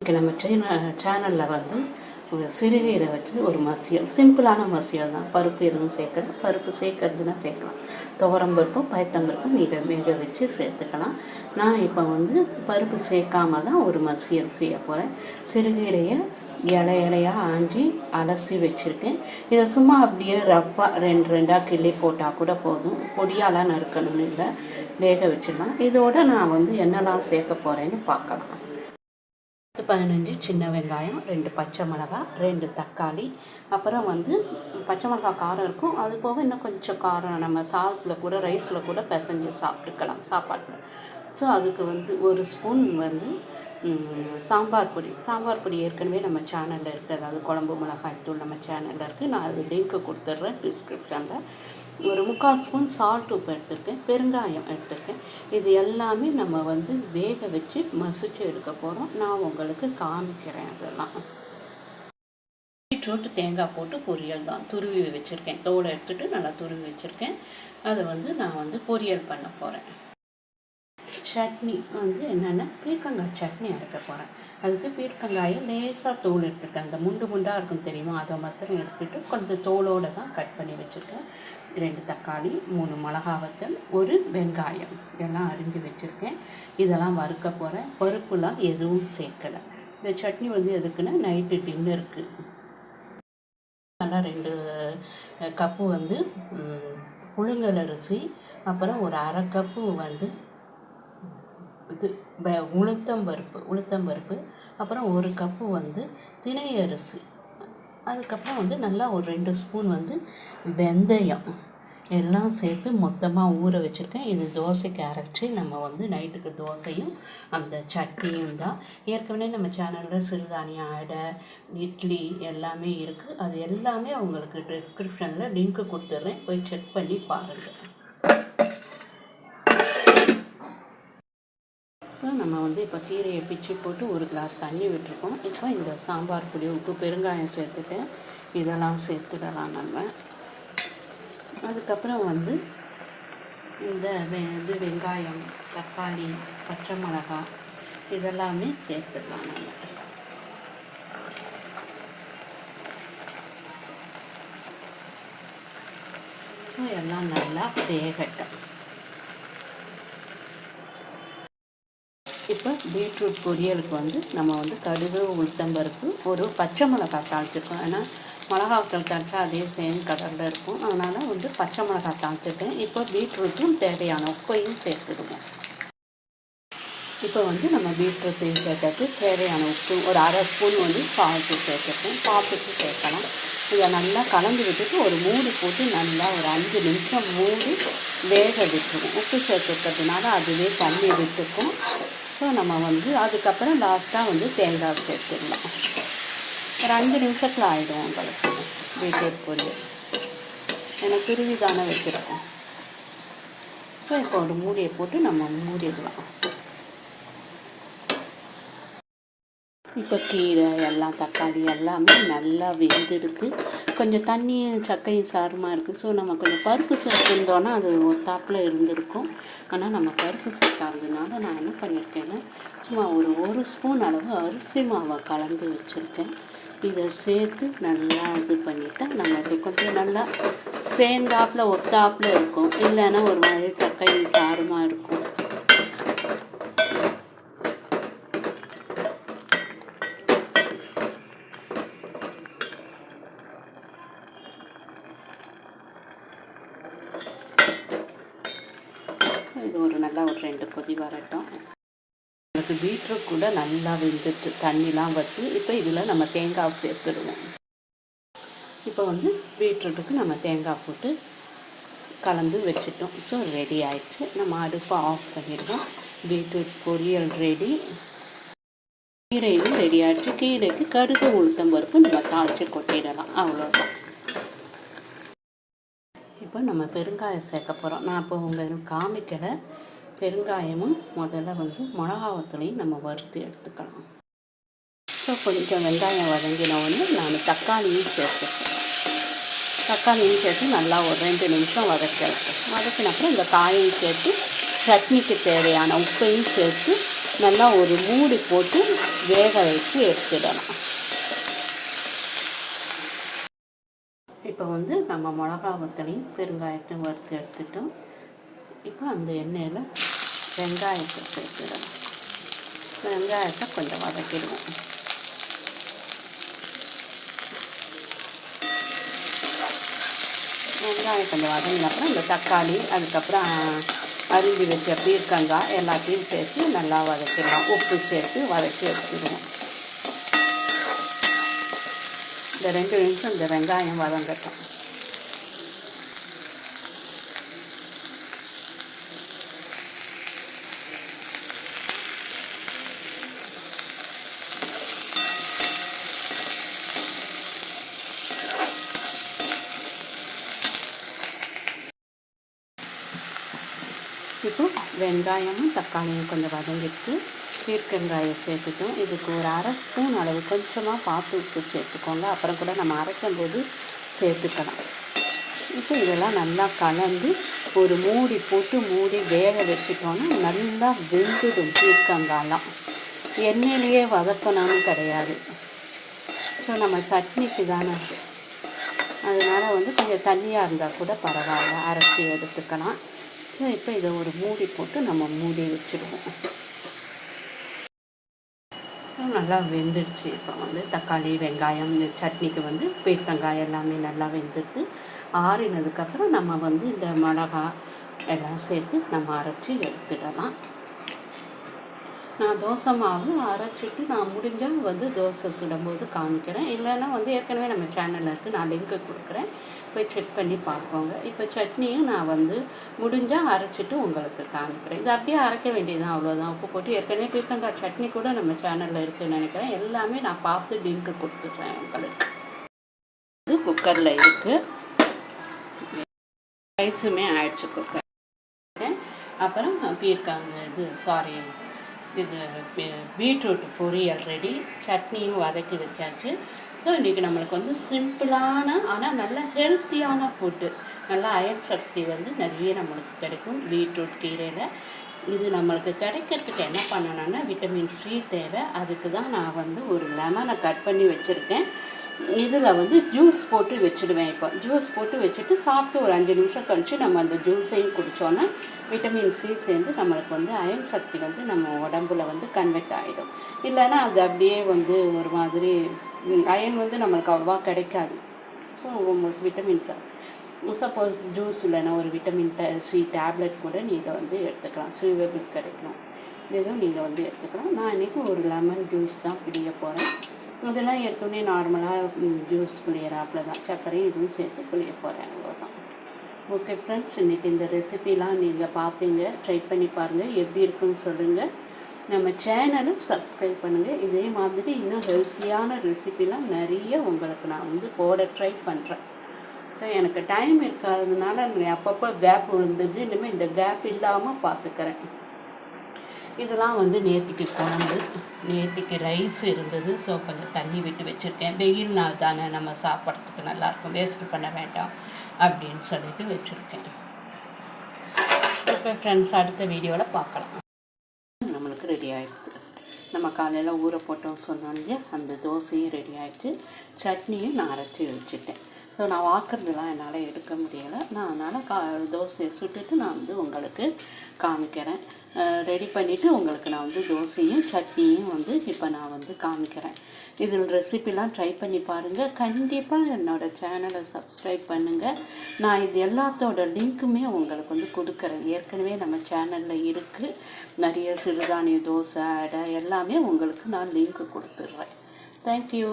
இன்றைக்கி நம்ம சேனலில் வந்து சிறுகீரை வச்சு ஒரு மசியல், சிம்பிளான மசியல் தான். பருப்பு எதுவும் சேர்க்கல. பருப்பு சேர்க்கறதுனா சேர்க்கலாம். துவரம்பருப்பும் பயத்தம்பருப்பும் வேக வச்சு சேர்த்துக்கலாம். நான் இப்போ வந்து பருப்பு சேர்க்காம தான் ஒரு மசியல் செய்ய போகிறேன். சிறுகீரையை இலையாக ஆஞ்சி அலசி வச்சுருக்கேன். இதை சும்மா அப்படியே ரஃப்பாக ரெண்டாக கிள்ளி போட்டால் கூட போதும். பொடியாலாம் நறுக்கணும்னு இல்லை, வேக வச்சிடலாம். இதோடு நான் வந்து என்னெல்லாம் சேர்க்க போகிறேன்னு பார்க்கலாம். 15 சின்ன வெங்காயம், 2 பச்சை மிளகாய், 2 தக்காளி, அப்புறம் வந்து பச்சை மிளகாய் காரம் இருக்கும். அது போக இன்னும் கொஞ்சம் காரம் நம்ம சாதத்தில் கூட ரைஸில் கூட பிசைஞ்சு சாப்பிட்டுக்கலாம் சாப்பாட்டில். ஸோ அதுக்கு வந்து ஒரு ஸ்பூன் வந்து சாம்பார் பொடி ஏற்கனவே நம்ம சேனலில் இருக்குது. அதாவது குழம்பு மிளகாய் தூள் நம்ம சேனலில் இருக்குது. நான் அது லிங்க்கு கொடுத்துட்றேன் டிஸ்கிரிப்ஷனில். ஒரு 3/4 ஸ்பூன் சால்ட் உப்பு எடுத்திருக்கேன், பெருங்காயம் எடுத்திருக்கேன். இது எல்லாமே நம்ம வந்து வேக வச்சு மசிச்சு எடுக்க போகிறோம். நான் உங்களுக்கு காமிக்கிறேன். அதெல்லாம் பீட்ரூட் தேங்காய் போட்டு பொரியல் தான். துருவி வச்சுருக்கேன், தோலை எடுத்துகிட்டு நல்லா துருவி வச்சுருக்கேன். அதை வந்து நான் வந்து பொரியல் பண்ண போகிறேன். சட்னி வந்து என்னென்னா பீர்க்கங்காய் சட்னி அரைக்க போகிறேன். அதுக்கு பீர்க்கங்காயை லேசாக தோல் எடுத்துருக்கேன். அந்த முண்டாக இருக்கும் தெரியுமா, அதை மாத்திரம் எடுத்துகிட்டு கொஞ்சம் தோலோடு தான் கட் பண்ணி வச்சுருக்கேன். 2 தக்காளி, 3 மிளகா வத்தல், 1 வெங்காயம் எல்லாம் அரிஞ்சு வச்சுருக்கேன். இதெல்லாம் வறுக்க போகிறேன். பருப்புலாம் எதுவும் சேர்க்கலை. இந்த சட்னி வந்து எதுக்குன்னா நைட்டு டின்னருக்கு. நல்லா 2 கப்பு வந்து புழுங்கல் அரிசி, அப்புறம் ஒரு 1/2 கப்பு வந்து உளுத்தம்பருப்பு, அப்புறம் 1 கப்பு வந்து திணை அரிசி, அதுக்கப்புறம் வந்து நல்லா ஒரு 2 ஸ்பூன் வந்து வெந்தயம் எல்லாம் சேர்த்து மொத்தமாக ஊற வச்சுருக்கேன். இது தோசைக்கு அரைச்சி நம்ம வந்து நைட்டுக்கு தோசையும் அந்த சட்னியும் தான். ஏற்கனவே நம்ம சேனலில் சிறுதானியம் அடை, இட்லி எல்லாமே இருக்குது. அது எல்லாமே உங்களுக்கு டிஸ்கிரிப்ஷனில் லிங்க்கு கொடுத்துட்றேன், போய் செக் பண்ணி பாருங்கள். ஸோ நம்ம வந்து இப்போ கீரையை பிச்சு போட்டு 1 கிளாஸ் தண்ணி விட்டுருக்கோம். இப்போ இந்த சாம்பார் பொடி, உப்பு, பெருங்காயம் சேர்த்துட்டேன். இதெல்லாம் சேர்த்துடலாம் நம்ம. அதுக்கப்புறம் வந்து இந்த வெங்காயம், தக்காளி, பச்சை மிளகாய் இதெல்லாமே சேர்த்துடலாம் நம்ம. ஸோ எல்லாம் நல்லா வேகட்டும். இப்போ பீட்ரூட் பொரியலுக்கு வந்து நம்ம வந்து கடுகு, உளுத்தம்பருப்பு, ஒரு பச்சை மிளகாய் தாளிச்சிருக்கோம். ஏன்னா மிளகா வத்தல் தாளிச்சா அதே சேம் கலரில் இருக்கும். அதனால் வந்து பச்சை மிளகாய் தாளிச்சிருக்கேன். இப்போ பீட்ரூட்டும் தேவையான உப்பையும் சேர்த்துடுவோம். இப்போ வந்து நம்ம பீட்ரூட்டையும் சேர்த்துட்டு தேவையான உப்பு, ஒரு 1/2 ஸ்பூன் வந்து சால்ட்டு சேர்த்துருக்கேன். பார்த்துட்டு சேர்க்கலாம். இதை நல்லா கலந்து விட்டுட்டு ஒரு மூடி போட்டு நல்லா ஒரு 5 நிமிஷம் மூடி வேக விட்டுருவோம். உப்பு சேர்த்துக்கிறதுனால அதுவே தண்ணி விட்டுக்கும். ஸோ நம்ம வந்து அதுக்கப்புறம் லாஸ்ட்டாக வந்து தேங்காய் சேர்த்துடலாம். ஒரு 5 நிமிஷத்தில் ஆகிடும் உங்களுக்கு பீட்ரூட் பொரியல். எனக்கு துருவி தானே வச்சுருக்கோம். ஸோ இப்போ ஒரு மூடியை போட்டு நம்ம மூடிடலாம். இப்போ கீரை எல்லாம் தக்காளி எல்லாமே நல்லா வெந்தெடுத்து கொஞ்சம் தண்ணியும் சக்கையும் சாரமாக இருக்குது. ஸோ நம்ம கொஞ்சம் பருப்பு சேர்த்துருந்தோன்னா அது ஒத்தாப்பில் இருந்திருக்கும். ஆனால் நம்ம பருப்பு சேர்க்காததுனால நான் என்ன பண்ணியிருக்கேன்னா சும்மா ஒரு ஸ்பூன் அளவு அரிசி மாவை கலந்து வச்சுருக்கேன். இதை சேர்த்து நல்லா இது பண்ணிவிட்டா நம்மளுக்கு கொஞ்சம் நல்லா சேர்ந்தாப்பில் ஒத்தாப்பில் இருக்கும். இல்லைன்னா ஒரு மாதிரி சக்கையும் சாரமாக இருக்கும். இது ஒரு நல்லா ஒரு 2 கொதி வரட்டும். எனக்கு பீட்ரூட் கூட நல்லா வெந்துட்டு தண்ணிலாம் வற்றி. இப்போ இதில் நம்ம தேங்காய் சேர்த்துடுவோம். இப்போ வந்து பீட்ரூட்டுக்கு நம்ம தேங்காய் போட்டு கலந்து வச்சுட்டோம். ஸோ ரெடி ஆகிடுச்சு. நம்ம அடுப்பை ஆஃப் பண்ணிடுவோம். பீட்ரூட் பொரியல் ரெடி. கீரையும் ரெடி ஆகிடுச்சு. கீரைக்கு கடுகு, உளுத்தம்பருப்பு நம்ம தாளித்து கொட்டிடலாம். அவ்வளோதான். இப்போ நம்ம பெருங்காயம் சேர்க்க போகிறோம். நான் இப்போ உங்களுக்கு காமிக்கலை. பெருங்காயமும் முதல்ல வந்து மிளகா வத்தலையும் நம்ம வறுத்து எடுத்துக்கலாம். ஸோ கொஞ்சம் வெங்காயம் வதங்கினோடனே நான் தக்காளியும் சேர்த்துக்கிறேன். தக்காளியும் சேர்த்து நல்லா ஒரு 2 நிமிஷம் வதக்கின அப்புறம் இந்த காயும் சேர்த்து சட்னிக்கு தேவையான உப்பையும் சேர்த்து நல்லா ஒரு மூடி போட்டு வேக வச்சு எடுத்துடலாம். இப்போ வந்து நம்ம மிளகா வத்தலையும் பெருங்காயத்தையும் வறுத்து எடுத்துட்டோம். இப்போ அந்த எண்ணெயில் வெங்காயத்தை சேர்த்துடலாம். வெங்காயத்தை கொஞ்சம் வதக்கிடுவோம். வெங்காயம் கொஞ்சம் வதங்கினப்புறம் இந்த தக்காளி, அதுக்கப்புறம் அரிஞ்சு வச்ச பீர்க்கங்காய் எல்லாத்தையும் சேர்த்து நல்லா வதக்கிடலாம். உப்பு சேர்த்து வதக்கி எடுத்துடுவோம். இந்த 2 நிமிஷம் இந்த வெங்காயம் வதங்கட்டும். இப்போ வெங்காயமும் தக்காளியும் கொஞ்சம் வதங்கிட்டு பீர்க்கங்காயை சேர்த்துட்டோம். இதுக்கு ஒரு 1/2 ஸ்பூன் அளவு கொஞ்சமாக பார்த்து உப்பு சேர்த்துக்கோங்க. அப்புறம் கூட நம்ம அரைக்கும் போது சேர்த்துக்கலாம். இப்போ இதெல்லாம் நல்லா கலந்து ஒரு மூடி போட்டு மூடி வேக வச்சுட்டோன்னா நல்லா வெந்துடும். பீர்க்கங்காயெலாம் எண்ணெயிலேயே வதக்கணும்னு கிடையாது. ஸோ நம்ம சட்னிக்கு தானே, அதனால் வந்து கொஞ்சம் தண்ணியாக இருந்தால் கூட பரவாயில்ல, அரைச்சி எடுத்துக்கலாம். ஸோ இப்போ இதை ஒரு மூடி போட்டு நம்ம மூடி வச்சுடுவோம். நல்லா வெந்துடுச்சு. இப்போ வந்து தக்காளி, வெங்காயம், இந்த சட்னிக்கு வந்து பீர்க்கங்காய் எல்லாமே நல்லா வெந்துட்டு ஆறினதுக்கப்புறம் நம்ம வந்து இந்த மிளகா எல்லாம் சேர்த்து நம்ம அரைச்சி எடுத்துடலாம். நான் தோசை மாவு அரைச்சிட்டு நான் முடிஞ்சால் வந்து தோசை சுடும்போது காமிக்கிறேன். இல்லைன்னா வந்து ஏற்கனவே நம்ம சேனலில் இருக்குது, நான் லிங்க்கு கொடுக்குறேன், போய் செக் பண்ணி பார்ப்போங்க. இப்போ சட்னியும் நான் வந்து முடிஞ்சால் அரைச்சிட்டு உங்களுக்கு காமிக்கிறேன். இது அப்படியே அரைக்க வேண்டியதுதான், அவ்வளோதான். உப்பு போட்டு ஏற்கனவே பீர்க்கங்காய் சட்னி கூட நம்ம சேனலில் இருக்குதுன்னு நினைக்கிறேன். எல்லாமே நான் பார்த்து லிங்க்கு கொடுத்துட்றேன் உங்களுக்கு. இது குக்கரில் இருக்குது, ரைஸுமே ஆயிடுச்சு குக்கர். அப்புறம் பீர்க்கங்காய் இது பீட்ரூட் பொரியல் ரெடி, சட்னியும் வதக்கி வச்சாச்சு. ஸோ இன்றைக்கி நம்மளுக்கு வந்து சிம்பிளான ஆனால் நல்ல ஹெல்த்தியான ஃபுட்டு, நல்ல அயன் சக்தி வந்து நிறைய நம்மளுக்கு கிடைக்கும் பீட்ரூட் கீரையில். இது நம்மளுக்கு கிடைக்கிறதுக்கு என்ன பண்ணணும்னா விட்டமின் சி தேவை. அதுக்கு தான் நான் வந்து ஒரு லெமனை கட் பண்ணி வச்சுருக்கேன். இதில் வந்து ஜூஸ் போட்டு வச்சுடுவேன். இப்போ ஜூஸ் போட்டு வச்சுட்டு சாப்பிட்டு ஒரு 5 நிமிஷம் கழித்து நம்ம அந்த ஜூஸையும் குடித்தோன்னா விட்டமின் சி சேர்ந்து நம்மளுக்கு வந்து அயன் சக்தி வந்து நம்ம உடம்புல வந்து கன்வெர்ட் ஆகிடும். இல்லைன்னா அது அப்படியே வந்து ஒரு மாதிரி அயன் வந்து நம்மளுக்கு அவ்வளோவா கிடைக்காது. ஸோ உங்களுக்கு விட்டமின் சப்போஸ் ஜூஸ் இல்லைன்னா ஒரு விட்டமின் சி டேப்லெட் கூட நீங்கள் வந்து எடுத்துக்கலாம். சுயபிள் கிடைக்கலாம், எதுவும் நீங்கள் வந்து எடுத்துக்கலாம். நான் இன்றைக்கி ஒரு லெமன் ஜூஸ் தான் பிடிக்க போகிறேன். அதெல்லாம் ஏற்கனவே நார்மலாக ஜூஸ் புளியறாப்பில் தான், சர்க்கரையும் இதுவும் சேர்த்து புளிய போகிறேன், அவ்வளோதான். ஓகே ஃப்ரெண்ட்ஸ், இன்றைக்கி இந்த ரெசிபிலாம் நீங்கள் பார்த்தீங்க, ட்ரை பண்ணி பாருங்கள், எப்படி இருக்குன்னு சொல்லுங்கள். நம்ம சேனலை சப்ஸ்கிரைப் பண்ணுங்கள். இதே மாதிரி இன்னும் ஹெல்த்தியான ரெசிபிலாம் நிறைய உங்களுக்கு நான் வந்து போட ட்ரை பண்ணுறேன். ஸோ எனக்கு டைம் இருக்காததுனால அப்பப்போ கேப் விழுந்துட்டு இனிமேல் இந்த கேப் இல்லாமல் பார்த்துக்கிறேன். இதெல்லாம் வந்து நேற்றுக்கு குழம்பு, நேற்றுக்கு ரைஸ் இருந்தது. ஸோ கொஞ்சம் தண்ணி விட்டு வச்சுருக்கேன். வெயில் நாள் தானே, நம்ம சாப்பிட்றதுக்கு நல்லாயிருக்கும், வேஸ்ட்டு பண்ண வேண்டாம் அப்படின்னு சொல்லிட்டு வச்சுருக்கேன். ஓகே ஃப்ரெண்ட்ஸ், அடுத்த வீடியோவில் பார்க்கலாம். நம்மளுக்கு ரெடி ஆகிடுது. நம்ம காலையில் ஊற போட்டோம் சொன்னோன்னே அந்த தோசையும் ரெடி ஆகிடுச்சு. சட்னியும் நான் அரைச்சி வச்சுட்டேன். ஸோ நான் வாக்குறதுலாம் என்னால் எடுக்க முடியலை. நான் அதனால் தோசையை சுட்டுட்டு நான் வந்து உங்களுக்கு காமிக்கிறேன். ரெடி பண்ணிவிட்டு உங்களுக்கு நான் வந்து தோசையும் சட்னியும் வந்து இப்போ நான் வந்து காமிக்கிறேன். இதில் ரெசிபிலாம் ட்ரை பண்ணி பாருங்கள். கண்டிப்பாக என்னோடய சேனலை சப்ஸ்கிரைப் பண்ணுங்கள். நான் இது எல்லாத்தோட லிங்க்குமே உங்களுக்கு வந்து கொடுக்குறேன். ஏற்கனவே நம்ம சேனலில் இருக்குது, நிறைய சிறுதானிய தோசை, அடை எல்லாமே உங்களுக்கு நான் லிங்க்கு கொடுத்துட்றேன். தேங்க்யூ.